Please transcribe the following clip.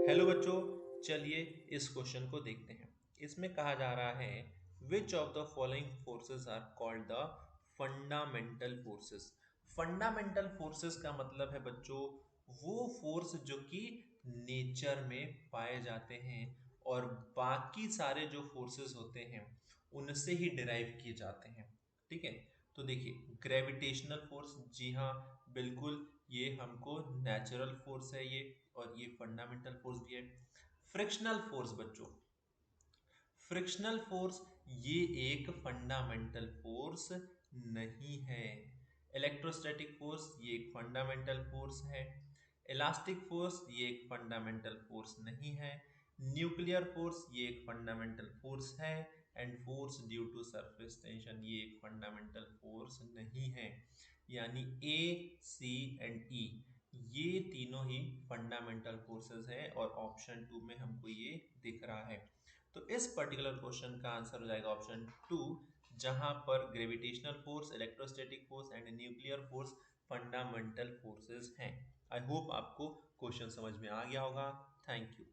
Hello बच्चों, चलिए इस क्वेश्चन को देखते हैं। इसमें कहा जा रहा है which of the following forces are called the fundamental forces. Fundamental forces का मतलब है बच्चों वो फोर्स जो कि नेचर में पाए जाते हैं और बाकी सारे जो फोर्सेस होते हैं उनसे ही डिराइव किए जाते हैं। ठीक है, तो देखिए ग्रेविटेशनल फोर्स, जी हाँ बिल्कुल, ये हमको नेचुरल फोर्स है ये, और ये फंडामेंटल फोर्स भी है। फ्रिक्शनल फोर्स बच्चों, फ्रिक्शनल फोर्स ये एक फंडामेंटल फोर्स नहीं है। इलेक्ट्रोस्टैटिक फोर्स ये एक फंडामेंटल फोर्स है। इलास्टिक फोर्स ये एक फंडामेंटल फोर्स नहीं है। न्यूक्लियर फोर्स ये एक फंडामेंटल फोर्स है। And force due to surface tension ये एक फंडामेंटल फोर्स नहीं है। यानी ए, सी एंड ई ये तीनों ही फंडामेंटल फोर्सेस हैं और ऑप्शन टू में हमको ये दिख रहा है। तो इस पर्टिकुलर क्वेश्चन का आंसर हो जाएगा ऑप्शन टू, जहां पर gravitational force, electrostatic force and nuclear force fundamental forces हैं। आई होप आपको क्वेश्चन समझ में आ गया होगा। Thank you.